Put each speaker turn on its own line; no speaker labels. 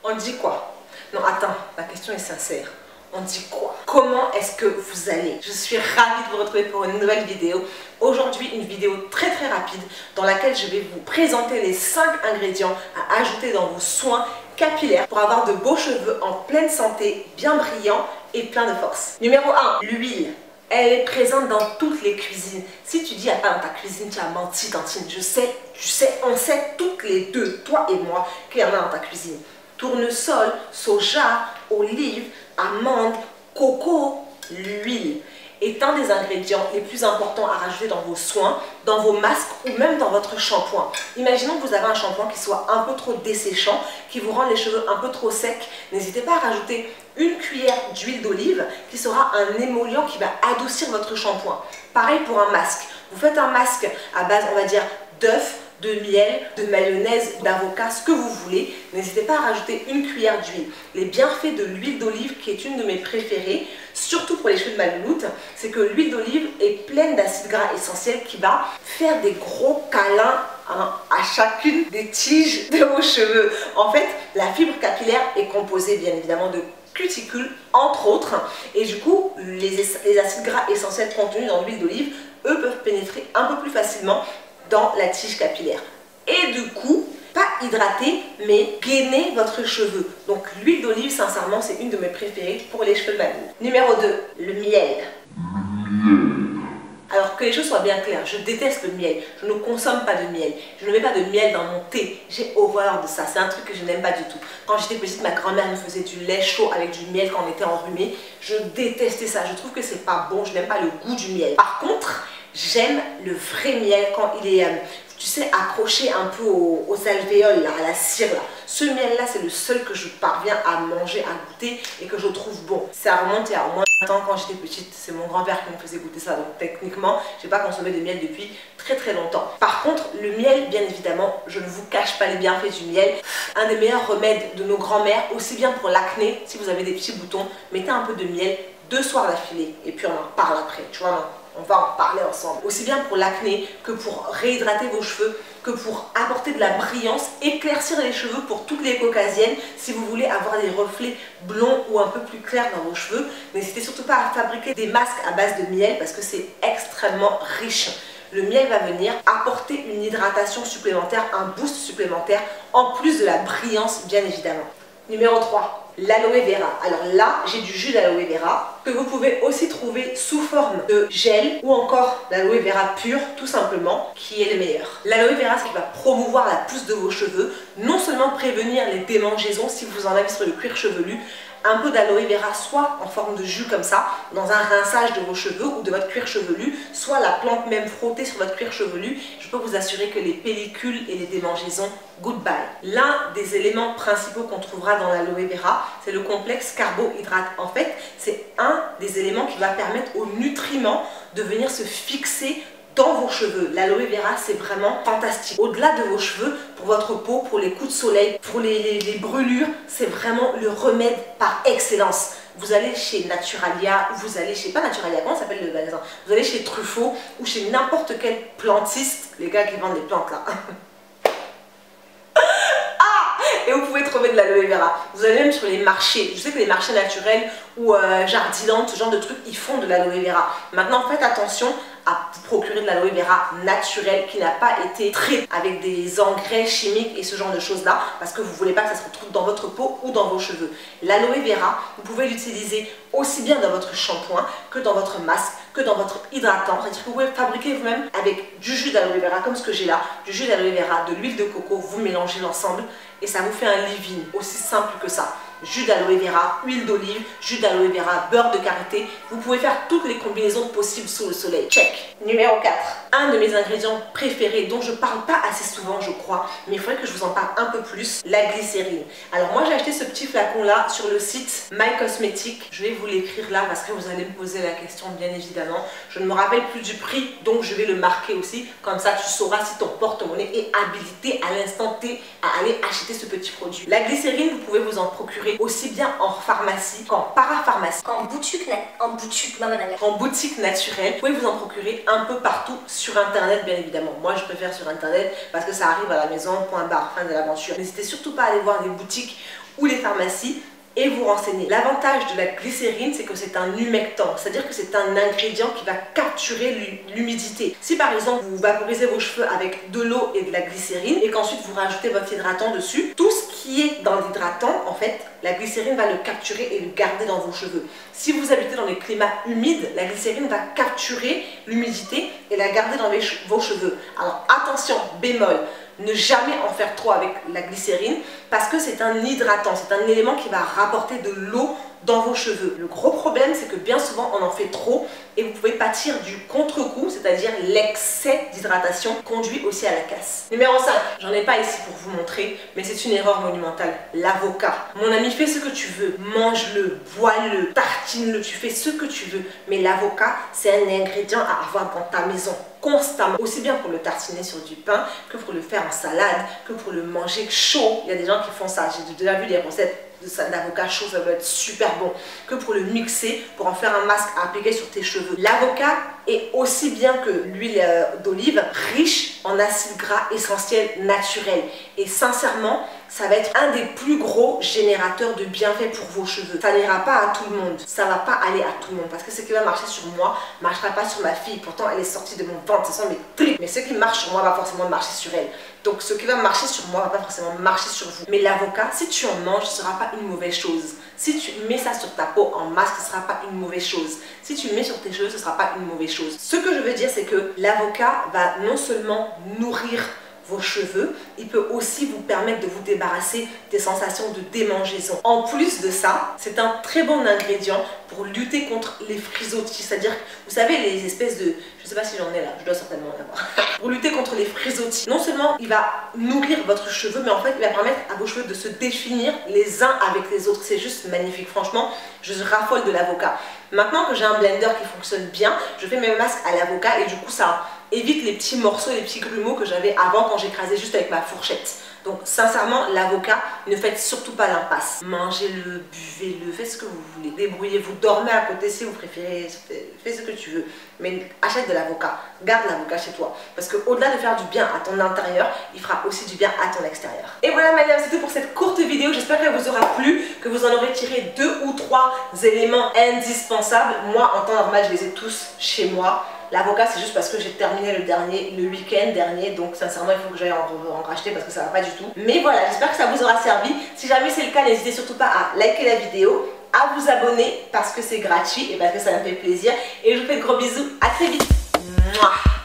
On dit quoi? Non, attends, la question est sincère. On dit quoi? Comment est-ce que vous allez? Je suis ravie de vous retrouver pour une nouvelle vidéo. Aujourd'hui, une vidéo très rapide dans laquelle je vais vous présenter les 5 ingrédients à ajouter dans vos soins capillaires pour avoir de beaux cheveux en pleine santé, bien brillants et plein de force. Numéro 1, l'huile. Elle est présente dans toutes les cuisines. Si tu dis à pas dans ta cuisine, tu as menti, Tantine. Je sais, tu sais, on sait toutes les deux, toi et moi, qu'il y en a dans ta cuisine. Tournesol, soja, olive, amande, coco, l'huile est un des ingrédients les plus importants à rajouter dans vos soins, dans vos masques ou même dans votre shampoing. Imaginons que vous avez un shampoing qui soit un peu trop desséchant, qui vous rend les cheveux un peu trop secs. N'hésitez pas à rajouter une cuillère d'huile d'olive qui sera un émollient qui va adoucir votre shampoing. Pareil pour un masque. Vous faites un masque à base, on va dire, d'œufs, de miel, de mayonnaise, d'avocat, ce que vous voulez. N'hésitez pas à rajouter une cuillère d'huile. Les bienfaits de l'huile d'olive, qui est une de mes préférées, surtout pour les cheveux de ma louloute, c'est que l'huile d'olive est pleine d'acides gras essentiels qui va faire des gros câlins à chacune des tiges de vos cheveux. En fait, la fibre capillaire est composée bien évidemment de cuticules, entre autres, et du coup, les acides gras essentiels contenus dans l'huile d'olive, eux, peuvent pénétrer un peu plus facilement dans la tige capillaire. Et du coup, pas hydrater, mais gainer votre cheveu. Donc l'huile d'olive, sincèrement, c'est une de mes préférées pour les cheveux de ma louloute. Numéro 2, le miel. Alors que les choses soient bien claires, je déteste le miel. Je ne consomme pas de miel. Je ne mets pas de miel dans mon thé. J'ai horreur de ça. C'est un truc que je n'aime pas du tout. Quand j'étais petite, ma grand-mère me faisait du lait chaud avec du miel quand on était enrhumé. Je détestais ça. Je trouve que c'est pas bon. Je n'aime pas le goût du miel. Par contre, j'aime le vrai miel quand il est, tu sais, accroché un peu aux alvéoles, là, à la cire. Là. Ce miel-là, c'est le seul que je parviens à manger, à goûter et que je trouve bon. Ça remonte il y a au moins un temps quand j'étais petite. C'est mon grand-père qui me faisait goûter ça. Donc techniquement, je n'ai pas consommé de miel depuis très longtemps. Par contre, le miel, bien évidemment, je ne vous cache pas les bienfaits du miel. Un des meilleurs remèdes de nos grands-mères, aussi bien pour l'acné, si vous avez des petits boutons, mettez un peu de miel 2 soirs d'affilée et puis on en parle après, tu vois, non? On va en parler ensemble. Aussi bien pour l'acné que pour réhydrater vos cheveux, que pour apporter de la brillance, éclaircir les cheveux pour toutes les caucasiennes. Si vous voulez avoir des reflets blonds ou un peu plus clairs dans vos cheveux, n'hésitez surtout pas à fabriquer des masques à base de miel parce que c'est extrêmement riche. Le miel va venir apporter une hydratation supplémentaire, un boost supplémentaire, en plus de la brillance bien évidemment. Numéro 3. L'aloe vera. Alors là, j'ai du jus d'aloe vera que vous pouvez aussi trouver sous forme de gel ou encore l'aloe vera pur, tout simplement, qui est le meilleur. L'aloe vera, c'est qui va promouvoir la pousse de vos cheveux, non seulement prévenir les démangeaisons si vous en avez sur le cuir chevelu, un peu d'aloe vera, soit en forme de jus comme ça, dans un rinçage de vos cheveux ou de votre cuir chevelu, soit la plante même frottée sur votre cuir chevelu. Je peux vous assurer que les pellicules et les démangeaisons, goodbye. L'un des éléments principaux qu'on trouvera dans l'aloe vera, c'est le complexe carbohydrate. En fait, c'est un des éléments qui va permettre aux nutriments de venir se fixer dans vos cheveux. L'aloe vera, c'est vraiment fantastique. Au-delà de vos cheveux, pour votre peau, pour les coups de soleil, pour les brûlures, c'est vraiment le remède par excellence. Vous allez chez Naturalia, ou vous allez chez, pas Naturalia, comment s'appelle le magasin? Vous allez chez Truffaut, ou chez n'importe quel plantiste, les gars qui vendent les plantes là. Et vous pouvez trouver de l'aloe vera. Vous allez même sur les marchés. Je sais que les marchés naturels ou Jardiland, ce genre de trucs, ils font de l'aloe vera. Maintenant, faites attention à vous procurer de l'aloe vera naturelle qui n'a pas été traitée avec des engrais chimiques et ce genre de choses là parce que vous ne voulez pas que ça se retrouve dans votre peau ou dans vos cheveux. L'aloe vera, vous pouvez l'utiliser aussi bien dans votre shampoing que dans votre masque, que dans votre hydratant. C'est-à-dire que vous pouvez fabriquer vous-même avec du jus d'aloe vera comme ce que j'ai là, du jus d'aloe vera, de l'huile de coco, vous mélangez l'ensemble et ça vous fait un leave-in, aussi simple que ça. Jus d'aloe vera, huile d'olive, jus d'aloe vera, beurre de karité. Vous pouvez faire toutes les combinaisons possibles sous le soleil. Check. Numéro 4. Un de mes ingrédients préférés dont je parle pas assez souvent, je crois, mais il faudrait que je vous en parle un peu plus, la glycérine. Alors moi, j'ai acheté ce petit flacon là sur le site My Cosmetics. Je vais vous l'écrire là parce que vous allez me poser la question bien évidemment. Je ne me rappelle plus du prix, donc je vais le marquer aussi. Comme ça, tu sauras si ton porte-monnaie est habilité à l'instant T à aller acheter ce petit produit. La glycérine, vous pouvez vous en procurer aussi bien en pharmacie qu'en parapharmacie,
en boutique
naturelle. Vous pouvez vous en procurer un peu partout sur internet bien évidemment. Moi je préfère sur internet parce que ça arrive à la maison, point barre, fin de l'aventure. N'hésitez surtout pas à aller voir des boutiques ou les pharmacies et vous renseigner. L'avantage de la glycérine, c'est que c'est un humectant, c'est-à-dire que c'est un ingrédient qui va capturer l'humidité. Si par exemple vous vaporisez vos cheveux avec de l'eau et de la glycérine et qu'ensuite vous rajoutez votre hydratant dessus, tout ce qui est dans l'hydratant, en fait, la glycérine va le capturer et le garder dans vos cheveux. Si vous habitez dans les climats humides, la glycérine va capturer l'humidité et la garder dans vos cheveux. Alors attention, bémol, ne jamais en faire trop avec la glycérine parce que c'est un hydratant, c'est un élément qui va rapporter de l'eau dans vos cheveux. Le gros problème, c'est que bien souvent on en fait trop et vous pouvez pâtir du contre-coup, c'est-à-dire l'excès d'hydratation conduit aussi à la casse. Numéro 5, j'en ai pas ici pour vous montrer, mais c'est une erreur monumentale, l'avocat. Mon ami, fais ce que tu veux, mange-le, bois-le, tartine-le, tu fais ce que tu veux, mais l'avocat, c'est un ingrédient à avoir dans ta maison constamment, aussi bien pour le tartiner sur du pain que pour le faire en salade, que pour le manger chaud. Il y a des gens qui font ça, j'ai déjà vu des recettes d'avocat chaud, ça doit être super bon, que pour le mixer, pour en faire un masque à appliquer sur tes cheveux. L'avocat est aussi bien que l'huile d'olive riche en acides gras essentiels naturels et sincèrement ça va être un des plus gros générateurs de bienfaits pour vos cheveux. Ça n'ira pas à tout le monde, ça va pas aller à tout le monde parce que ce qui va marcher sur moi ne marchera pas sur ma fille, pourtant elle est sortie de mon ventre, ce sont mes tripes, mais ce qui marche sur moi va forcément marcher sur elle. Donc ce qui va marcher sur moi va pas forcément marcher sur vous. Mais l'avocat, si tu en manges, ce ne sera pas une mauvaise chose. Si tu mets ça sur ta peau en masque, ce ne sera pas une mauvaise chose. Si tu le mets sur tes cheveux, ce ne sera pas une mauvaise chose. Ce que je veux dire, c'est que l'avocat va non seulement nourrir vos cheveux, il peut aussi vous permettre de vous débarrasser des sensations de démangeaison. En plus de ça, c'est un très bon ingrédient pour lutter contre les frisottis, c'est-à-dire, vous savez, les espèces de, je sais pas si j'en ai là, je dois certainement en avoir, pour lutter contre les frisottis. Non seulement il va nourrir votre cheveu, mais en fait il va permettre à vos cheveux de se définir les uns avec les autres. C'est juste magnifique, franchement, je raffole de l'avocat. Maintenant que j'ai un blender qui fonctionne bien, je fais mes masques à l'avocat et du coup ça évite les petits morceaux, les petits grumeaux que j'avais avant quand j'écrasais juste avec ma fourchette. Donc sincèrement, l'avocat, ne faites surtout pas l'impasse. Mangez-le, buvez-le, faites ce que vous voulez. Débrouillez-vous, dormez à côté si vous préférez, fais ce que tu veux. Mais achète de l'avocat, garde l'avocat chez toi. Parce qu'au-delà de faire du bien à ton intérieur, il fera aussi du bien à ton extérieur. Et voilà madame, c'est tout pour cette courte vidéo. J'espère qu'elle vous aura plu, que vous en aurez tiré 2 ou 3 éléments indispensables. Moi, en temps normal, je les ai tous chez moi. L'avocat, c'est juste parce que j'ai terminé le week-end dernier, donc sincèrement il faut que j'aille en racheter parce que ça va pas du tout. Mais voilà, j'espère que ça vous aura servi. Si jamais c'est le cas, n'hésitez surtout pas à liker la vidéo, à vous abonner parce que c'est gratuit et parce que ça me fait plaisir. Et je vous fais de gros bisous, à très vite. Mouah.